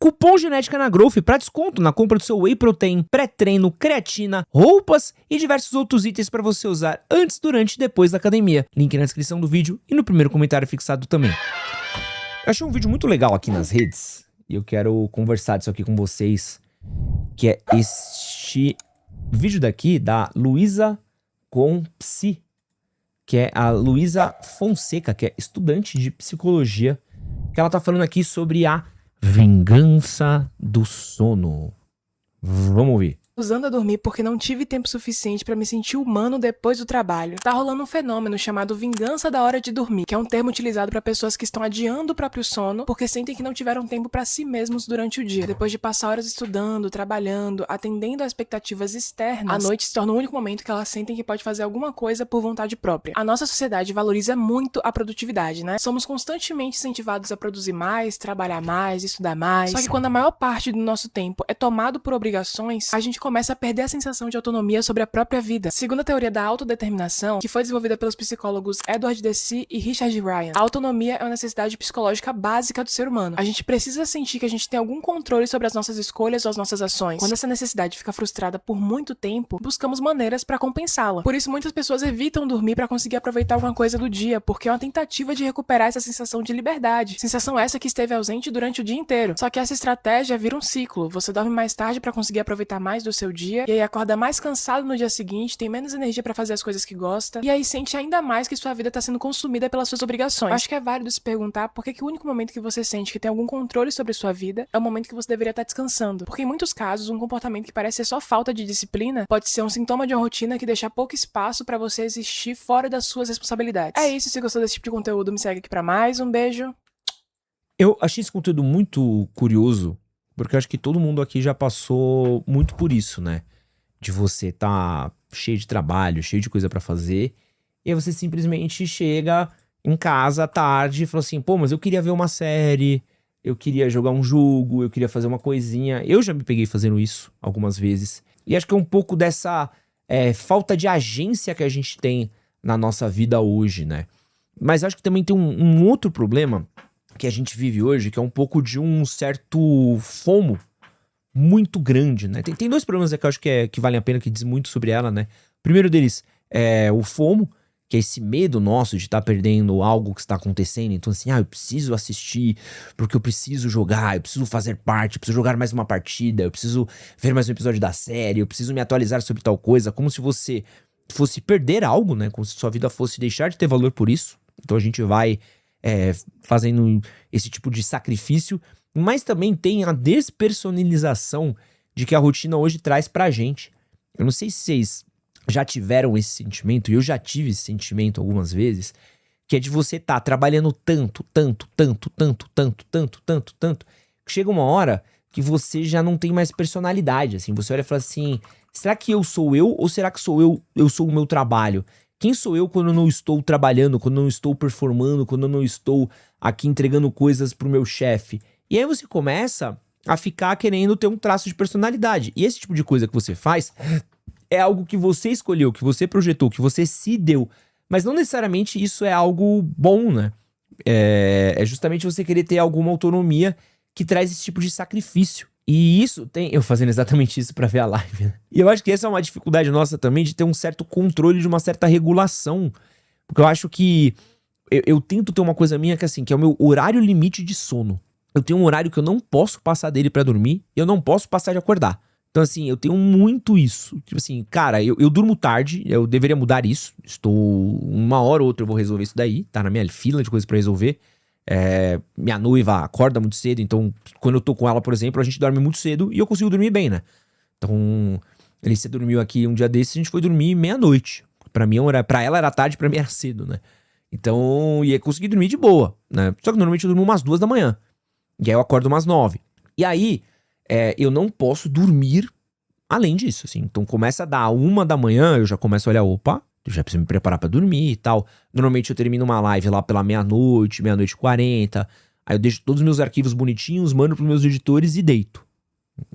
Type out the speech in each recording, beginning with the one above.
cupom Genética na Growth para desconto na compra do seu Whey Protein, pré-treino, creatina, roupas e diversos outros itens para você usar antes, durante e depois da academia. Link na descrição do vídeo e no primeiro comentário fixado também. Eu achei um vídeo muito legal aqui nas redes e eu quero conversar disso aqui com vocês, que é este vídeo daqui da Luísa com Psi, que é a Luísa Fonseca, que é estudante de psicologia, que ela tá falando aqui sobre a vingança do sono. Vamos ouvir. Usando a dormir porque não tive tempo suficiente pra me sentir humano depois do trabalho. Tá rolando um fenômeno chamado vingança da hora de dormir, que é um termo utilizado pra pessoas que estão adiando o próprio sono porque sentem que não tiveram tempo pra si mesmos durante o dia. Depois de passar horas estudando, trabalhando, atendendo a expectativas externas, a noite se torna o único momento que elas sentem que pode fazer alguma coisa por vontade própria. A nossa sociedade valoriza muito a produtividade, né? Somos constantemente incentivados a produzir mais, trabalhar mais, estudar mais. Só que quando a maior parte do nosso tempo é tomado por obrigações, a gente começa a perder a sensação de autonomia sobre a própria vida. Segundo a teoria da autodeterminação, que foi desenvolvida pelos psicólogos Edward Deci e Richard Ryan, a autonomia é uma necessidade psicológica básica do ser humano. A gente precisa sentir que a gente tem algum controle sobre as nossas escolhas ou as nossas ações. Quando essa necessidade fica frustrada por muito tempo, buscamos maneiras para compensá-la. Por isso, muitas pessoas evitam dormir para conseguir aproveitar alguma coisa do dia, porque é uma tentativa de recuperar essa sensação de liberdade. Sensação essa que esteve ausente durante o dia inteiro. Só que essa estratégia vira um ciclo. Você dorme mais tarde para conseguir aproveitar mais do seu dia, e aí acorda mais cansado no dia seguinte, tem menos energia pra fazer as coisas que gosta, e aí sente ainda mais que sua vida tá sendo consumida pelas suas obrigações. Acho que é válido se perguntar por que o único momento que você sente que tem algum controle sobre sua vida é o momento que você deveria estar descansando. Porque em muitos casos, um comportamento que parece ser só falta de disciplina pode ser um sintoma de uma rotina que deixa pouco espaço pra você existir fora das suas responsabilidades. É isso, se gostou desse tipo de conteúdo, me segue aqui pra mais, um beijo. Eu achei esse conteúdo muito curioso, porque eu acho que todo mundo aqui já passou muito por isso, né? De você tá cheio de trabalho, cheio de coisa pra fazer, e aí você simplesmente chega em casa à tarde e fala assim, pô, mas eu queria ver uma série, eu queria jogar um jogo, eu queria fazer uma coisinha. Eu já me peguei fazendo isso algumas vezes. E acho que é um pouco dessa falta de agência que a gente tem na nossa vida hoje, né? Mas acho que também tem um outro problema que a gente vive hoje, que é um pouco de um certo FOMO muito grande, né? Tem dois problemas que eu acho que valem a pena, que diz muito sobre ela, né? O primeiro deles é o FOMO, que é esse medo nosso de estar perdendo algo que está acontecendo. Então assim, eu preciso assistir, porque eu preciso jogar, eu preciso fazer parte, eu preciso jogar mais uma partida, eu preciso ver mais um episódio da série, eu preciso me atualizar sobre tal coisa, como se você fosse perder algo, né? Como se sua vida fosse deixar de ter valor por isso. Então a gente vai fazendo esse tipo de sacrifício. Mas também tem a despersonalização de que a rotina hoje traz pra gente. Eu não sei se vocês já tiveram esse sentimento, e eu já tive esse sentimento algumas vezes, que é de você estar trabalhando tanto, que chega uma hora que você já não tem mais personalidade, assim. Você olha e fala assim, será que eu sou eu, ou será que eu sou o meu trabalho? Quem sou eu quando eu não estou trabalhando, quando eu não estou performando, quando eu não estou aqui entregando coisas pro meu chefe? E aí você começa a ficar querendo ter um traço de personalidade. E esse tipo de coisa que você faz é algo que você escolheu, que você projetou, que você se deu. Mas não necessariamente isso é algo bom, né? É justamente você querer ter alguma autonomia que traz esse tipo de sacrifício. E isso tem... Eu fazendo exatamente isso pra ver a live, né? E eu acho que essa é uma dificuldade nossa também, de ter um certo controle, de uma certa regulação. Porque eu acho que... Eu tento ter uma coisa minha que assim, que é o meu horário limite de sono. Eu tenho um horário que eu não posso passar dele pra dormir e eu não posso passar de acordar. Então assim, eu tenho muito isso. Tipo assim, cara, eu durmo tarde, eu deveria mudar isso. Uma hora ou outra eu vou resolver isso daí, tá na minha fila de coisas pra resolver. Minha noiva acorda muito cedo, então quando eu tô com ela, por exemplo, a gente dorme muito cedo e eu consigo dormir bem, né? Então, você dormiu aqui um dia desses, a gente foi dormir meia-noite. Pra ela era tarde, pra mim era cedo, né? Então, ia conseguir dormir de boa, né? Só que normalmente eu durmo umas 2 da manhã. E aí eu acordo umas 9. E aí, eu não posso dormir além disso, assim. Então começa a dar 1 da manhã, eu já começo a olhar, opa, eu já preciso me preparar pra dormir e tal. Normalmente eu termino uma live lá pela meia-noite, meia-noite e 40. Aí eu deixo todos os meus arquivos bonitinhos, mando pros meus editores e deito,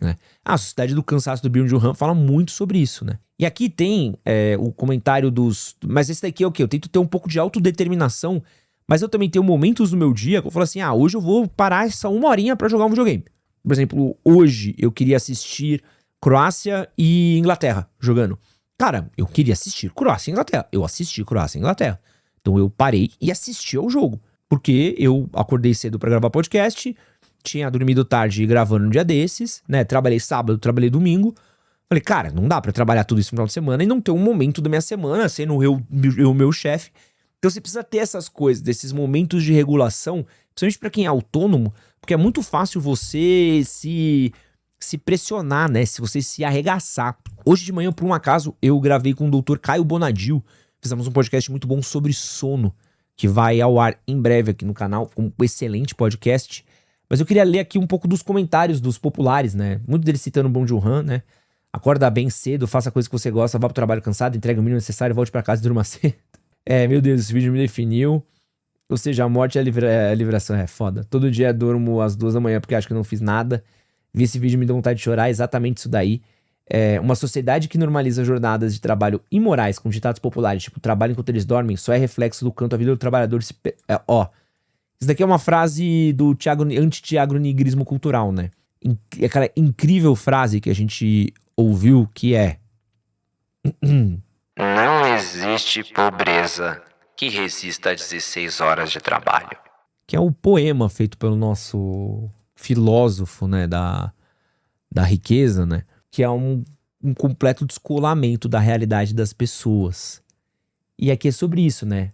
né? A Sociedade do Cansaço do Byung-Chul Han fala muito sobre isso, né? E aqui tem o comentário dos... Mas esse daqui é o quê? Eu tento ter um pouco de autodeterminação, mas eu também tenho momentos no meu dia que eu falo assim, hoje eu vou parar essa 1 horinha pra jogar um videogame. Por exemplo, hoje eu queria assistir Croácia e Inglaterra jogando. Cara, eu queria assistir Croácia e Inglaterra. Eu assisti Croácia e Inglaterra. Então eu parei e assisti ao jogo. Porque eu acordei cedo pra gravar podcast, tinha dormido tarde gravando um dia desses, né? Trabalhei sábado, trabalhei domingo. Falei, cara, não dá pra trabalhar tudo isso no final de semana e não ter um momento da minha semana sendo eu o meu chefe. Então você precisa ter essas coisas, desses momentos de regulação, principalmente pra quem é autônomo, porque é muito fácil você se pressionar, né? Se você se arregaçar. Hoje de manhã, por um acaso, eu gravei com o Dr. Caio Bonadil. Fizemos um podcast muito bom sobre sono, que vai ao ar em breve aqui no canal, um excelente podcast. Mas eu queria ler aqui um pouco dos comentários dos populares, né? Muito deles citando o Bong Joon-ho, né? Acorda bem cedo, faça a coisa que você gosta, vá pro trabalho cansado, entrega o mínimo necessário, volte pra casa e durma cedo. Meu Deus, esse vídeo me definiu. Ou seja, a morte é a liberação, é foda. Todo dia durmo às 2 da manhã porque acho que eu não fiz nada. Vi esse vídeo e me deu vontade de chorar, exatamente isso daí. Uma sociedade que normaliza jornadas de trabalho imorais com ditados populares, tipo, trabalho enquanto eles dormem, só é reflexo do quanto a vida do trabalhador se... Isso daqui é uma frase do anti-tiagro-nigrismo cultural, né? Aquela incrível frase que a gente ouviu que é... Não existe pobreza que resista a 16 horas de trabalho. Que é o poema feito pelo nosso filósofo, né, da riqueza, né? Que é um completo descolamento da realidade das pessoas. E aqui é sobre isso, né?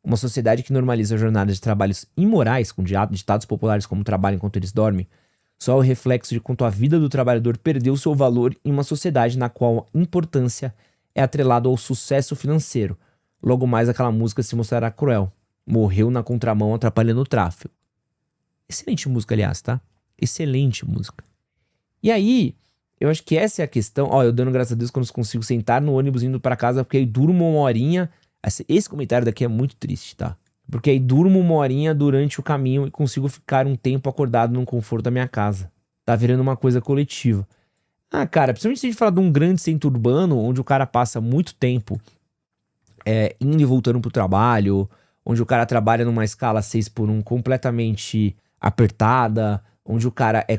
Uma sociedade que normaliza jornadas de trabalhos imorais, com ditados populares como trabalho enquanto eles dormem, só é o reflexo de quanto a vida do trabalhador perdeu seu valor em uma sociedade na qual a importância é atrelada ao sucesso financeiro. Logo mais aquela música se mostrará cruel. Morreu na contramão atrapalhando o tráfego. Excelente música, aliás, tá? Excelente música. E aí, eu acho que essa é a questão. Eu dando graças a Deus quando eu consigo sentar no ônibus indo para casa, porque aí durmo uma horinha. Esse comentário daqui é muito triste, tá? Porque aí durmo uma horinha durante o caminho e consigo ficar um tempo acordado no conforto da minha casa. Tá virando uma coisa coletiva. Cara, principalmente se a gente falar de um grande centro urbano, onde o cara passa muito tempo indo e voltando pro trabalho, onde o cara trabalha numa escala 6x1 completamente apertada, onde o cara é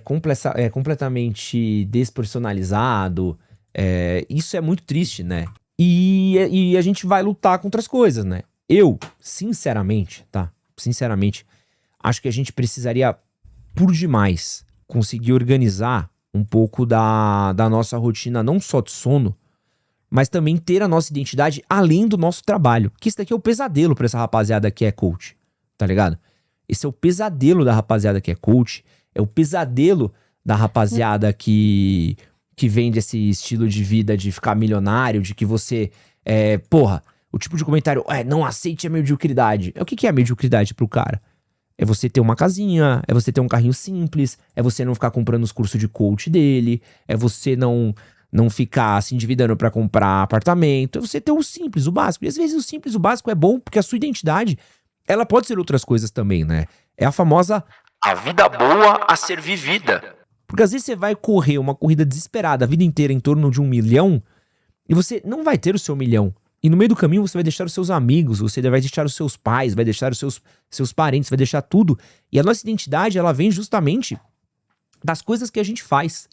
completamente despersonalizado. Isso é muito triste, né? E a gente vai lutar contra as coisas, né? Eu, sinceramente, acho que a gente precisaria, por demais, conseguir organizar um pouco da nossa rotina, não só de sono, mas também ter a nossa identidade além do nosso trabalho. Porque isso daqui é o pesadelo pra essa rapaziada que é coach, tá ligado? Esse é o pesadelo da rapaziada que é coach, é o pesadelo da rapaziada que vende esse estilo de vida de ficar milionário, de que você, o tipo de comentário, não aceite a mediocridade. O que é a mediocridade pro cara? É você ter uma casinha, é você ter um carrinho simples, é você não ficar comprando os cursos de coach dele, é você não ficar se endividando pra comprar apartamento, é você ter o simples, o básico. E às vezes o simples, o básico é bom porque a sua identidade, ela pode ser outras coisas também, né? É a famosa... A vida boa a ser vivida. Porque às vezes você vai correr uma corrida desesperada a vida inteira em torno de 1 milhão e você não vai ter o seu 1 milhão. E no meio do caminho você vai deixar os seus amigos, você vai deixar os seus pais, vai deixar os seus parentes, vai deixar tudo. E a nossa identidade, ela vem justamente das coisas que a gente faz.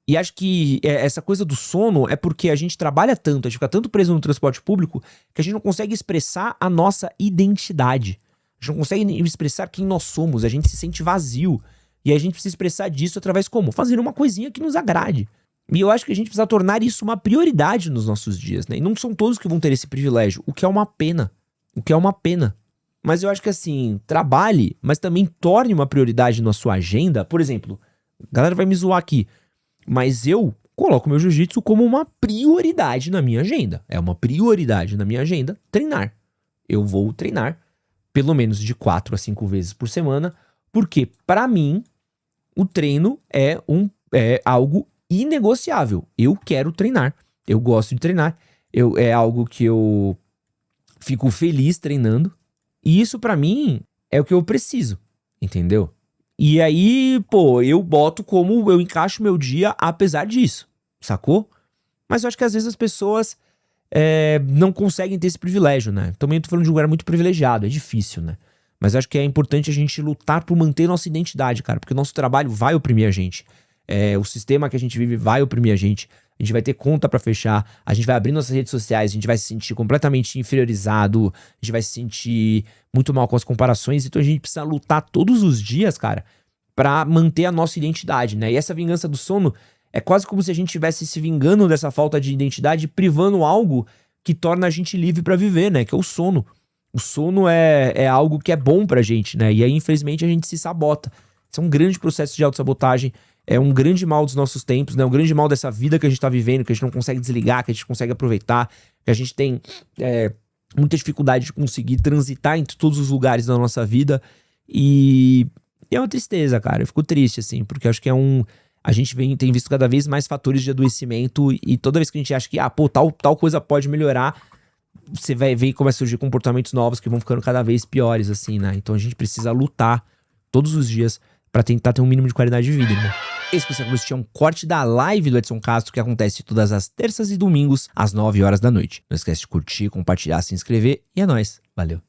E acho que essa coisa do sono é porque a gente trabalha tanto, a gente fica tanto preso no transporte público que a gente não consegue expressar a nossa identidade. A gente não consegue expressar quem nós somos, a gente se sente vazio. E a gente precisa expressar disso através como? Fazendo uma coisinha que nos agrade. E eu acho que a gente precisa tornar isso uma prioridade nos nossos dias, né? E não são todos que vão ter esse privilégio, o que é uma pena. Mas eu acho que assim, trabalhe, mas também torne uma prioridade na sua agenda. Por exemplo, a galera vai me zoar aqui, mas eu coloco meu jiu-jitsu como uma prioridade na minha agenda. É uma prioridade na minha agenda treinar. Eu vou treinar pelo menos de 4 a 5 vezes por semana, porque pra mim o treino é algo inegociável. Eu quero treinar. Eu gosto de treinar. É algo que eu fico feliz treinando. E isso pra mim é o que eu preciso. Entendeu? E aí, eu boto como eu encaixo meu dia apesar disso. Sacou? Mas eu acho que às vezes as pessoas não conseguem ter esse privilégio, né? Também eu tô falando de um lugar muito privilegiado. É difícil, né? Mas eu acho que é importante a gente lutar por manter nossa identidade, cara, porque o nosso trabalho vai oprimir a gente. O sistema que a gente vive vai oprimir a gente vai ter conta pra fechar, a gente vai abrir nossas redes sociais, a gente vai se sentir completamente inferiorizado, a gente vai se sentir muito mal com as comparações, então a gente precisa lutar todos os dias, cara, pra manter a nossa identidade, né? E essa vingança do sono é quase como se a gente estivesse se vingando dessa falta de identidade, privando algo que torna a gente livre pra viver, né? Que é o sono. O sono é algo que é bom pra gente, né? E aí, infelizmente, a gente se sabota. Isso é um grande processo de autossabotagem. É um grande mal dos nossos tempos, né? Um grande mal dessa vida que a gente tá vivendo, que a gente não consegue desligar, que a gente não consegue aproveitar, que a gente tem muita dificuldade de conseguir transitar entre todos os lugares da nossa vida. E é uma tristeza, cara. Eu fico triste, assim, porque acho que a gente tem visto cada vez mais fatores de adoecimento e toda vez que a gente acha que, tal coisa pode melhorar, você vai ver e começa a surgir comportamentos novos que vão ficando cada vez piores, assim, né? Então a gente precisa lutar todos os dias pra tentar ter um mínimo de qualidade de vida, irmão. Esse que você assistiu é um corte da live do Edson Castro, que acontece todas as terças e domingos, às 9 horas da noite. Não esquece de curtir, compartilhar, se inscrever e é nóis. Valeu.